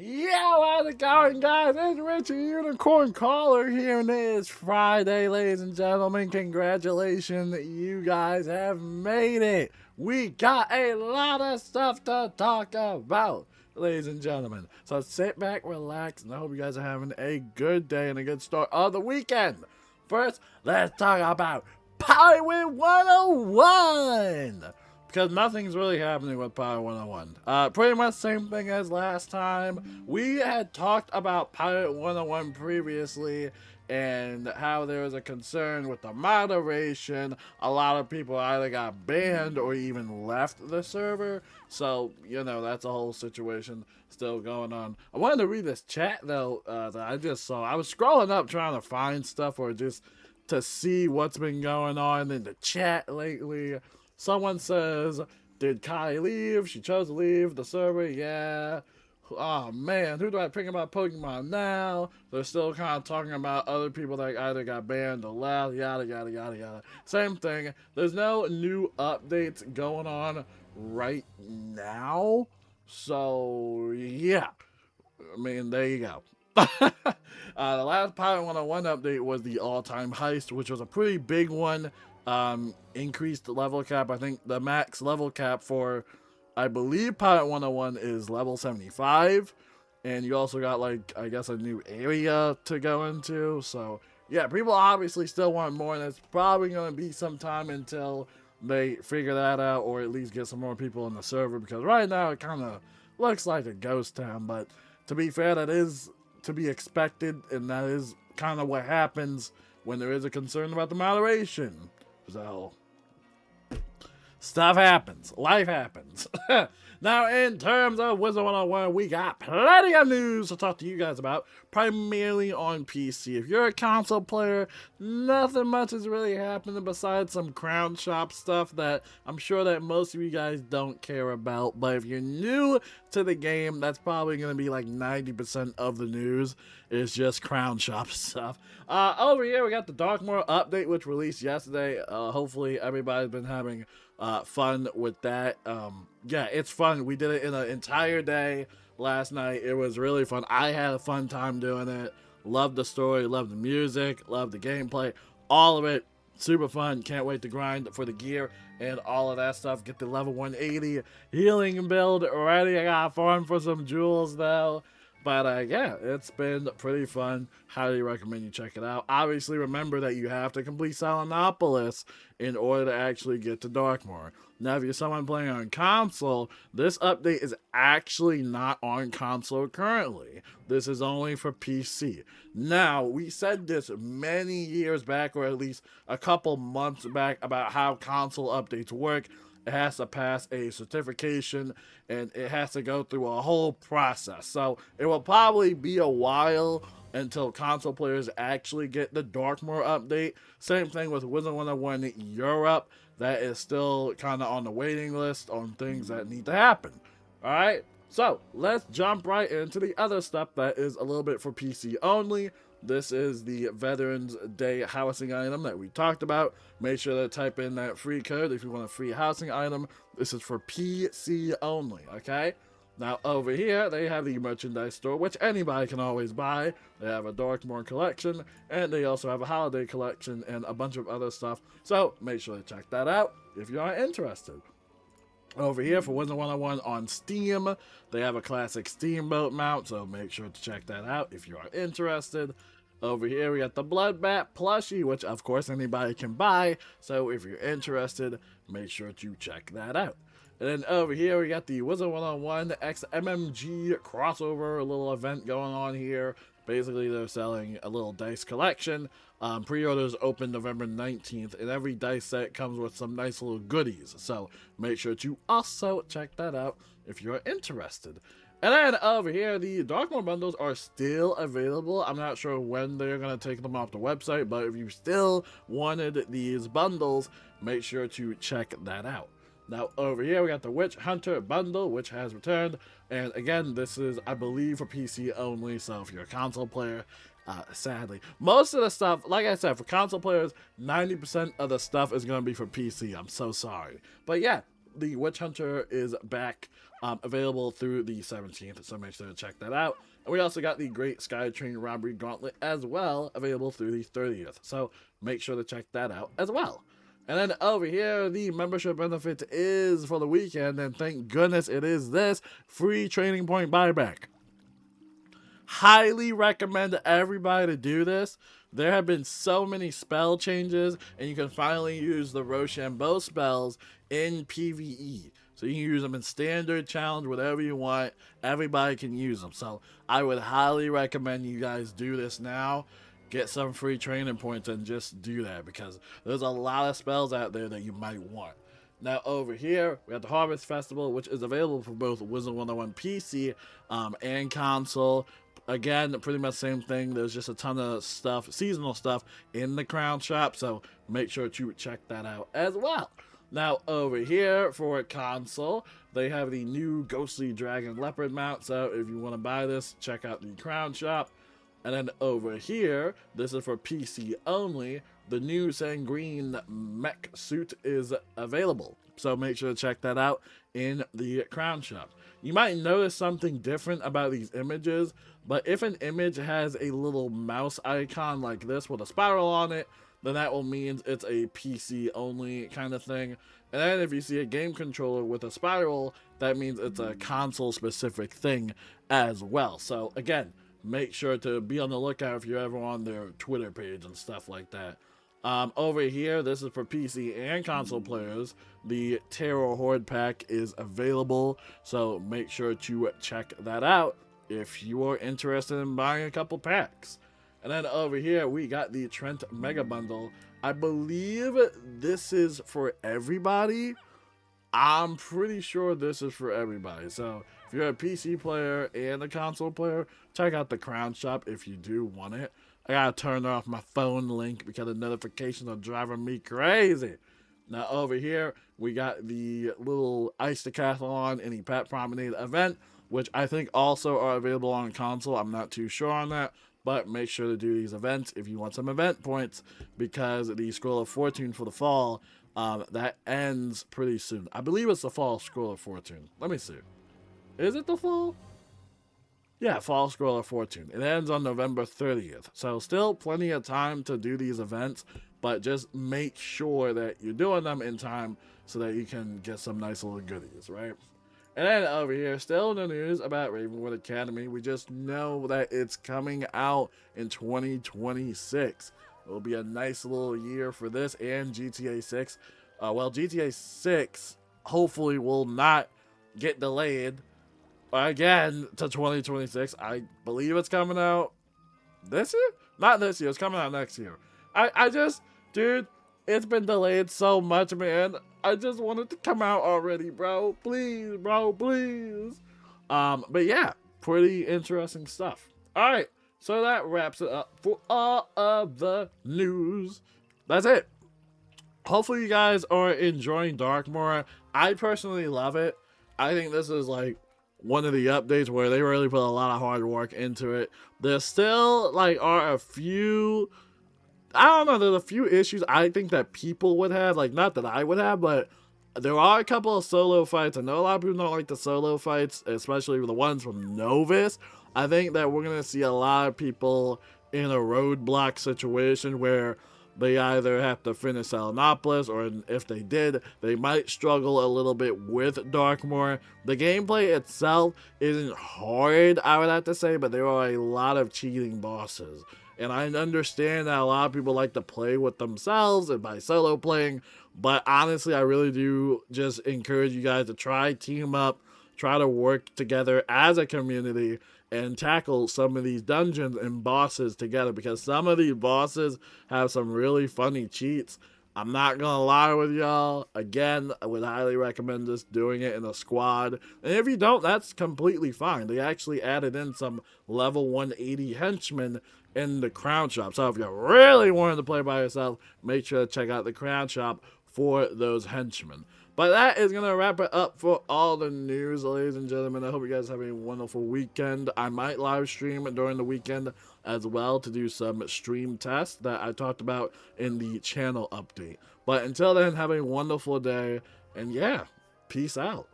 Yo, how's it going, guys? It's Richie Unicorn Caller here, and it is Friday, ladies and gentlemen. Congratulations, you guys have made it. We got a lot of stuff to talk about, ladies and gentlemen. So sit back, relax, and I hope you guys are having a good day and a good start of the weekend. First, let's talk about Pirate 101. Because nothing's really happening with Pirate 101. Pretty much same thing as last time. We had talked about Pirate 101 previously and how there was a concern with the moderation. A lot of people either got banned or even left the server. So, that's a whole situation still going on. I wanted to read this chat, though, that I just saw. I was scrolling up trying to find stuff or just to see what's been going on in the chat lately. Someone says, did Kai leave? She chose to leave the server. Yeah. Oh, man. Who do I pick about Pokemon now? They're still kind of talking about other people that either got banned or left. Yada, yada, yada, yada. Same thing. There's no new updates going on right now. So, yeah. I mean, there you go. The last Pirate 101 update was the all-time heist, which was a pretty big one. Increased level cap. I think the max level cap for, I believe, Pirate 101 is level 75. And you also got, I guess a new area to go into. So, yeah, people obviously still want more, and it's probably going to be some time until they figure that out, or at least get some more people in the server, because right now it kind of looks like a ghost town. But to be fair, that is to be expected, and that is kind of what happens when there is a concern about the moderation. So, stuff happens. Life happens. Now, in terms of Wizard101, we got plenty of news to talk to you guys about, primarily on PC. If you're a console player, nothing much is really happening besides some crown shop stuff that I'm sure that most of you guys don't care about. But if you're new to the game, that's probably going to be like 90% of the news is just crown shop stuff. Over here, we got the Darkmoor update, which released yesterday. Hopefully, everybody's been having fun with that. Yeah, it's fun. We did it in an entire day last night. It was really fun. I had a fun time doing it. Loved the story, loved the music, loved the gameplay, all of it. Super fun. Can't wait to grind for the gear and all of that stuff. Get the level 180 healing build ready. I got farm for some jewels though. But yeah, it's been pretty fun. Highly recommend you check it out. Obviously, remember that you have to complete Silenopolis in order to actually get to Darkmoor. Now, if you're someone playing on console, this update is actually not on console currently. This is only for PC. Now, we said this many years back, or at least a couple months back, about how console updates work. It has to pass a certification, and it has to go through a whole process. So it will probably be a while until console players actually get the Darkmoor update. Same thing with Wizard101 Europe. That is still kind of on the waiting list on things that need to happen. Alright, so let's jump right into the other stuff that is a little bit for PC only. This is the Veterans Day housing item that we talked about. Make sure to type in that free code if you want a free housing item. This is for PC only, okay? Now, over here, they have the merchandise store, which anybody can always buy. They have a Darkmoor collection, and they also have a holiday collection and a bunch of other stuff. So, make sure to check that out if you are interested. Over here for Wizard101 on Steam, they have a classic Steamboat mount, so make sure to check that out if you are interested. Over here we got the Bloodbat plushie, which of course anybody can buy, so if you're interested, make sure to check that out. And then over here we got the Wizard101 X MMG crossover, a little event going on here. Basically, they're selling a little dice collection. Pre-orders open November 19th, and every dice set comes with some nice little goodies. So make sure to also check that out if you're interested. And then over here, the Darkmoor bundles are still available. I'm not sure when they're going to take them off the website, but if you still wanted these bundles, make sure to check that out. Now, over here, we got the Witch Hunter bundle, which has returned. And again, this is, I believe, for PC only. So if you're a console player, sadly, most of the stuff, like I said, for console players, 90% of the stuff is going to be for PC. I'm so sorry. But yeah, the Witch Hunter is back, available through the 17th, so make sure to check that out. And we also got the Great Skytrain Robbery Gauntlet as well, available through the 30th, so make sure to check that out as well. And then over here, the membership benefit is for the weekend, and thank goodness it is this free training point buyback. Highly recommend everybody to do this. There have been so many spell changes, and you can finally use the Rochambeau spells in PvE. So you can use them in standard, challenge, whatever you want. Everybody can use them. So I would highly recommend you guys do this now. Get some free training points and just do that, because there's a lot of spells out there that you might want. Now over here, we have the Harvest Festival, which is available for both Wizard101 PC and console. Again, pretty much same thing. There's just a ton of stuff, seasonal stuff in the Crown Shop, so make sure to check that out as well. Now over here for console, they have the new Ghostly Dragon Leopard mount, so if you want to buy this, check out the Crown Shop. And then over here, this is for PC only, the new Sanguine mech suit is available. So make sure to check that out in the Crown Shop. You might notice something different about these images, but if an image has a little mouse icon like this with a spiral on it, then that will mean it's a PC only kind of thing. And then if you see a game controller with a spiral, that means it's a console specific thing as well. So again, make sure to be on the lookout if you're ever on their Twitter page and stuff like that. Over here, this is for PC and console players. The Terror Horde pack is available, so make sure to check that out if you are interested in buying a couple packs. And then over here, we got the Trent Mega Bundle. I believe this is for everybody. I'm pretty sure this is for everybody. So if you're a PC player and a console player, check out the Crown Shop if you do want it. I gotta turn off my phone link because the notifications are driving me crazy. Now over here, we got the little Ice Decathlon and the Pet Promenade event, which I think also are available on console. I'm not too sure on that, but make sure to do these events if you want some event points, because the Scroll of Fortune for the fall, that ends pretty soon. I believe it's the fall Scroll of Fortune. Let me see. Is it the fall? Yeah, Fall Scroll of Fortune. It ends on November 30th. So still plenty of time to do these events, but just make sure that you're doing them in time so that you can get some nice little goodies, right? And then over here, still in the news about Ravenwood Academy. We just know that it's coming out in 2026. It will be a nice little year for this and GTA 6. Well, GTA 6 hopefully will not get delayed again to 2026. I believe it's coming out this year? Not this year. It's coming out next year. I just, dude, it's been delayed so much, man. I just want it to come out already, bro. Please, bro, please. But yeah, pretty interesting stuff. All right, so that wraps it up for all of the news. That's it. Hopefully you guys are enjoying Darkmoor. I personally love it. I think this is like one of the updates where they really put a lot of hard work into it. There still like are a few, I don't know, there's a few issues I think that people would have, like not that I would have, but there are a couple of solo fights. I know a lot of people don't like the solo fights, especially the ones from Novus. I think that we're going to see a lot of people in a roadblock situation where they either have to finish Salinopolis, or if they did, they might struggle a little bit with Darkmoor. The gameplay itself isn't hard, I would have to say, but there are a lot of cheating bosses. And I understand that a lot of people like to play with themselves and by solo playing, but honestly, I really do just encourage you guys to try team up, try to work together as a community, and tackle some of these dungeons and bosses together, because some of these bosses have some really funny cheats. I'm not gonna lie with y'all. Again, I would highly recommend just doing it in a squad. And if you don't, that's completely fine. They actually added in some level 180 henchmen in the Crown Shop. So if you really wanted to play by yourself, make sure to check out the Crown Shop for those henchmen. But that is going to wrap it up for all the news, ladies and gentlemen. I hope you guys have a wonderful weekend. I might live stream during the weekend as well to do some stream tests that I talked about in the channel update. But until then, have a wonderful day. And yeah, Peace out.